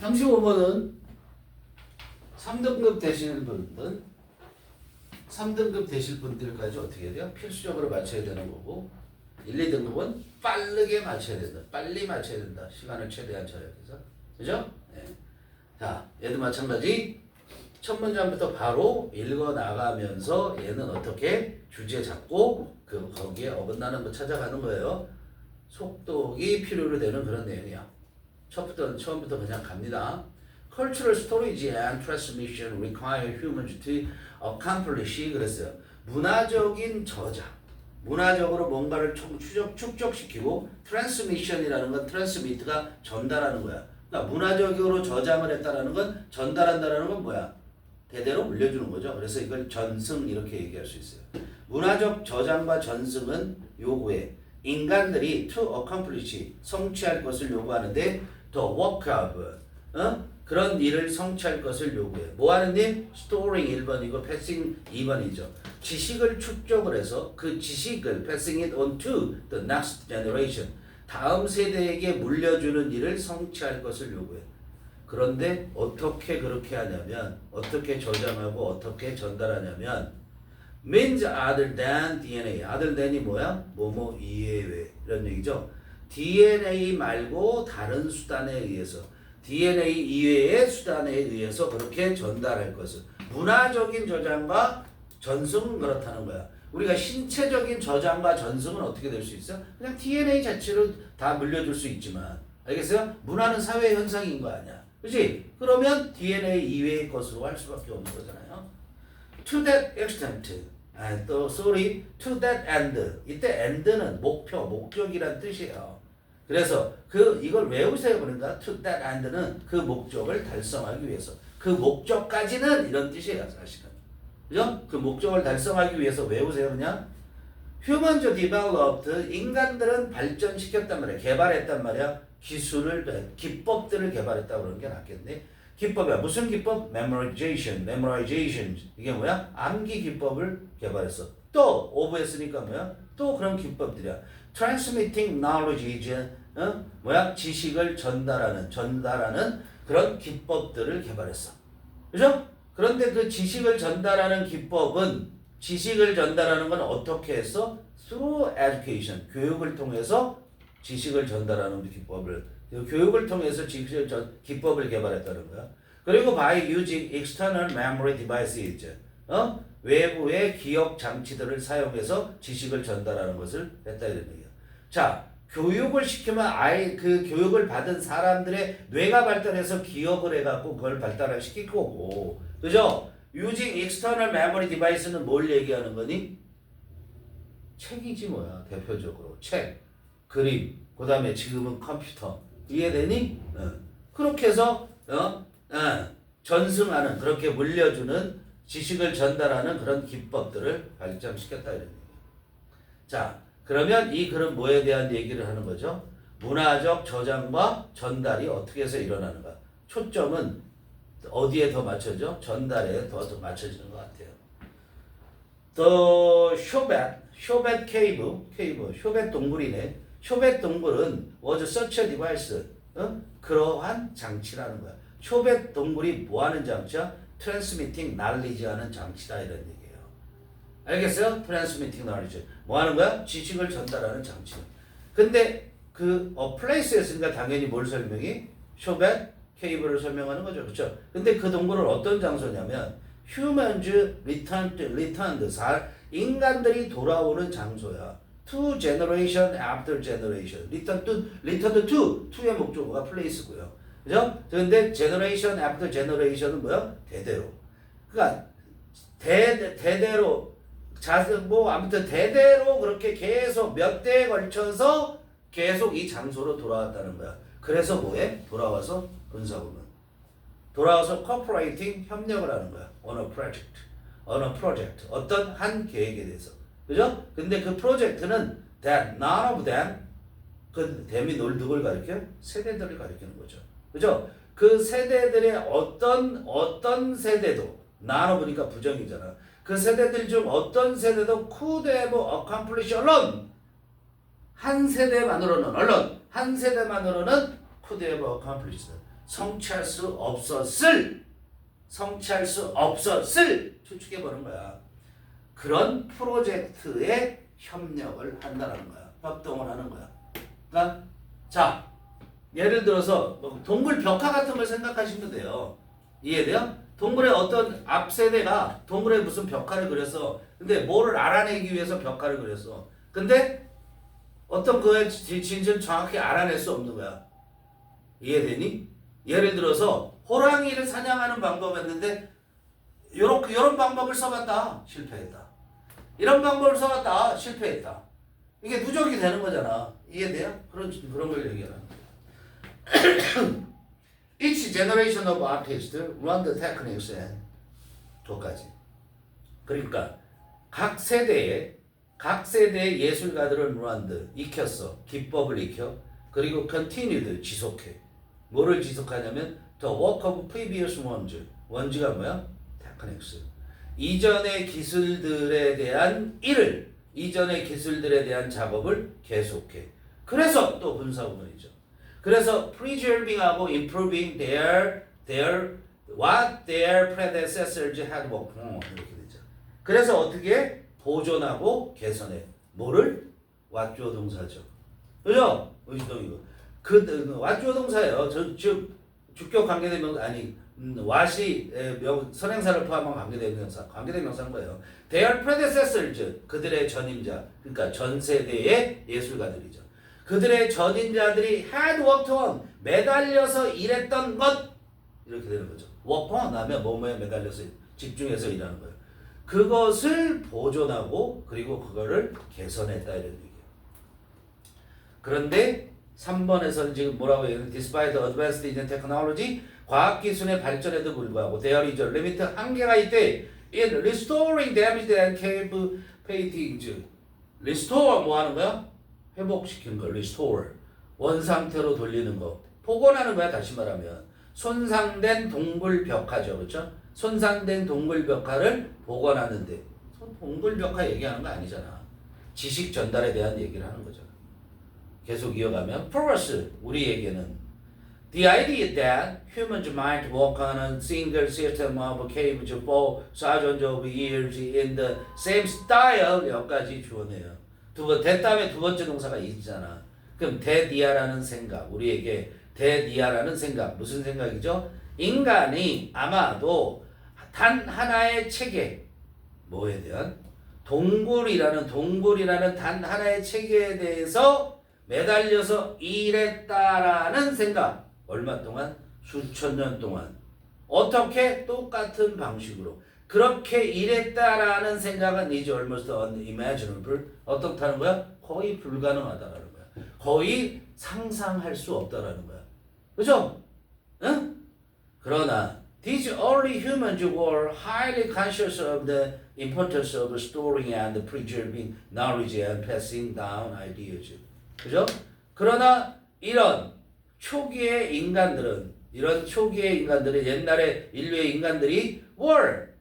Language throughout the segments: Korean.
35번은 3등급 되실 분들 3등급 되실 분들까지 어떻게 해야 돼요? 필수적으로 맞춰야 되는 거고 1, 2등급은 빠르게 맞춰야 된다. 빨리 맞춰야 된다. 시간을 최대한 절약해서. 그죠? 네. 자, 얘도 마찬가지. 첫 문장부터 바로 읽어 나가면서 얘는 어떻게 주제 잡고 거기에 어긋나는 거 찾아가는 거예요. 속독이 필요로 되는 그런 내용이야. 처음부터 그냥 갑니다. Cultural storage and transmission require humans to accomplish 그랬어요. 문화적인 저장. 문화적으로 뭔가를 축적시키고 transmission이라는 건 transmit가 전달하는 거야. 그러니까 문화적으로 저장을 했다라는 건 전달한다라는 건 뭐야? 대대로 물려주는 거죠. 그래서 이걸 전승 이렇게 얘기할 수 있어요. 문화적 저장과 전승은 요구해. 인간들이 to accomplish 성취할 것을 요구하는데 the work of 그런 일을 성취할 것을 요구해. 뭐 하는 일? storing 1번이고 passing 2번이죠. 지식을 축적을 해서 그 지식을 passing it on to the next generation 다음 세대에게 물려주는 일을 성취할 것을 요구해. 그런데 어떻게 그렇게 하냐면 어떻게 저장하고 어떻게 전달하냐면 means other than DNA. other than이 뭐야? 뭐뭐 이외 이런 얘기죠. DNA 말고 다른 수단에 의해서 DNA 이외의 수단에 의해서 그렇게 전달할 것을 문화적인 저장과 전승은 그렇다는 거야. 우리가 신체적인 저장과 전승은 어떻게 될 수 있어? 그냥 DNA 자체로 다 물려줄 수 있지만 알겠어요? 문화는 사회 현상인 거 아니야. 그렇지? 그러면 DNA 이외의 것으로 할 수밖에 없는 거잖아요. To that extent. to that end. 이때 end는 목적이란 뜻이에요. 그래서 이걸 외우세요. 그러니까 to that end는 그 목적을 달성하기 위해서. 그 목적까지는 이런 뜻이에요, 사실은. 그죠? 그 목적을 달성하기 위해서 외우세요, 그냥. Humans developed. 인간들은 발전시켰단 말이야. 개발했단 말이야. 기법들을 개발했다고 그러는 게 낫겠네. 기법이야. 무슨 기법? memorization. 이게 뭐야? 암기 기법을 개발했어. 또 of 했으니까 뭐야? 또 그런 기법들이야. transmitting knowledge 뭐야? 지식을 전달하는 그런 기법들을 개발했어. 그죠? 그런데 그 지식을 전달하는 건 어떻게 했어? through education. 교육을 통해서 지식을 전달하는 교육을 통해서 기법을 개발했다는 거야. 그리고 by using external memory devices. 외부의 기억 장치들을 사용해서 지식을 전달하는 것을 했다 이런 얘기야. 자, 교육을 시키면 그 교육을 받은 사람들의 뇌가 발달해서 기억을 해갖고 그걸 발달을 시킬 거고, 그죠? using external memory device는 뭘 얘기하는 거니? 책이지 뭐야, 대표적으로. 책, 그림, 그 다음에 지금은 컴퓨터. 이해되니? 그렇게 해서, 전승하는, 그렇게 물려주는 지식을 전달하는 그런 기법들을 발전시켰다 이런 얘기예요. 자, 그러면 이 글은 뭐에 대한 얘기를 하는 거죠? 문화적 저장과 전달이 어떻게 해서 일어나는가? 초점은 어디에 더 맞춰져? 전달에 더 맞춰지는 것 같아요. 쇼벳 케이브, 쇼벳 동굴이네. 쇼벳 동굴은 was such a device, 그러한 장치라는 거야. 쇼벳 동굴이 뭐 하는 장치야? transmitting knowledge 하는 장치다 이런 얘기예요. 알겠어요? transmitting knowledge. 뭐 하는 거야? 지식을 전달하는 장치. 근데 place 했으니까 당연히 뭘 설명해? 쇼벳 케이블을 설명하는 거죠. 그렇죠? 근데 그 동굴은 어떤 장소냐면 humans returned. 인간들이 돌아오는 장소야. to generation after generation. return to. to의 목적어가 place고요. 그죠? 그런데 generation after generation은 뭐야? 대대로. 그러니까 대대로 아무튼 대대로 그렇게 계속 몇 대에 걸쳐서 계속 이 장소로 돌아왔다는 거야. 그래서 뭐해? 돌아와서 군사구문. 돌아와서 cooperating 협력을 하는 거야. on a project. 어떤 한 계획에 대해서. 그죠? 근데 그 프로젝트는 none of them, 그 them이 누굴 가리켜? 세대들을 가리키는 거죠. 그죠? 그 세대들의 어떤 세대도, none of니까 부정이잖아. 그 세대들 중 어떤 세대도 could have accomplished alone. 한 세대만으로는 could have accomplished. 성취할 수 없었을 추측해보는 거야. 그런 프로젝트에 협력을 한다는 거야. 협동을 하는 거야. 그러니까 자, 예를 들어서 뭐 동굴 벽화 같은 걸 생각하시면 돼요. 이해돼요? 동굴의 어떤 앞 세대가 동굴에 무슨 벽화를 그렸어. 근데 뭐를 알아내기 위해서 벽화를 그렸어. 근데 어떤 그의 진실을 정확히 알아낼 수 없는 거야. 이해되니? 예를 들어서 호랑이를 사냥하는 방법이었는데 이런 방법을 써봤다. 실패했다. 이런 방법을 써봤다. 실패했다. 이게 누적이 되는 거잖아. 이해돼요? 그런 걸 얘기하는 거야. Each generation of artists run the techniques and 도까지. 그러니까 각 세대의 예술가들은 run 익혔어. 기법을 익혀. 그리고 continued 지속해. 뭐를 지속하냐면 the work of previous ones. 원지가 뭐야? techniques. 이전의 기술들에 대한 작업을 계속해. 그래서 또 분사구문이죠. 그래서 preserving하고 improving what their predecessors had worked on 이렇게 되죠. 그래서 어떻게 보존하고 개선해. 뭐를? 왓주어 동사죠. 그죠? 의시동이고. 왓주어 동사예요. 즉 주격 관계된 명사 아니 왓이 선행사를 포함한 관계된 명사인 거예요. Their predecessors 그들의 전임자 그러니까 전 세대의 예술가들이죠. 그들의 전임자들이 had worked on 매달려서 일했던 것 이렇게 되는 거죠. work on 하면 뭐뭐에 매달려서 집중해서 일하는 거예요. 그것을 보존하고 그리고 그거를 개선했다 이런 얘기예요. 그런데 3번에서는 지금 뭐라고 해요? Despite the advanced in technology 과학기술의 발전에도 불구하고 there is a limit 한계가 있대. In restoring damaged and capabilities restore 뭐 하는 거야? 회복시키는 거, restore. 원상태로 돌리는 거. 복원하는 거야, 다시 말하면. 손상된 동굴 벽화죠, 그렇죠? 손상된 동굴 벽화를 복원하는데. 동굴 벽화 얘기하는 거 아니잖아. 지식 전달에 대한 얘기를 하는 거잖아. 계속 이어가면, first, 우리에게는 the idea that humans might work on a single system of caves for thousands of years in the same style 여기까지 주어내요. 다음에 두 번째 동사가 있잖아. 그럼 대디아라는 생각, 우리에게 대디아라는 생각, 무슨 생각이죠? 인간이 아마도 단 하나의 체계, 뭐에 대한? 동굴이라는 단 하나의 체계에 대해서 매달려서 일했다라는 생각. 얼마 동안? 수천 년 동안. 어떻게? 똑같은 방식으로. 그렇게 일했다라는 생각은 is almost unimaginable. 어떻다는 거야? 거의 불가능하다라는 거야. 거의 상상할 수 없다라는 거야. 그죠? 응? 그러나 these early humans were highly conscious of the importance of storing and preserving knowledge and passing down ideas. 그죠? 그러나 이런 초기의 인간들은 옛날에 인류의 인간들이 were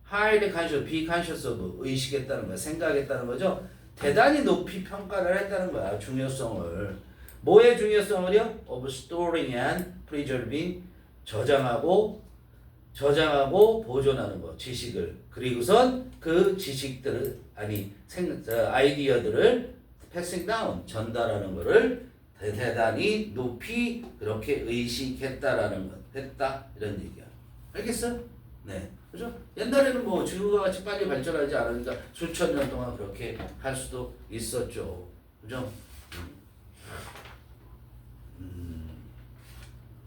highly conscious, be conscious of 의식했다는 거야. 생각했다는 거죠. 대단히 높이 평가를 했다는 거야. 중요성을. 뭐의 중요성을요? of storing and preserving 저장하고 보존하는 거. 지식을. 그리고선 그 지식들을 아이디어들을 passing down 전달하는 거를 대단히 높이 그렇게 의식했다라는 것. 했다 이런 얘기야. 알겠어? 네. 그죠? 옛날에는 뭐 지구가 같이 빨리 발전하지 않으니까 수천 년 동안 그렇게 할 수도 있었죠. 그죠?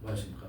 뭐 하십니까?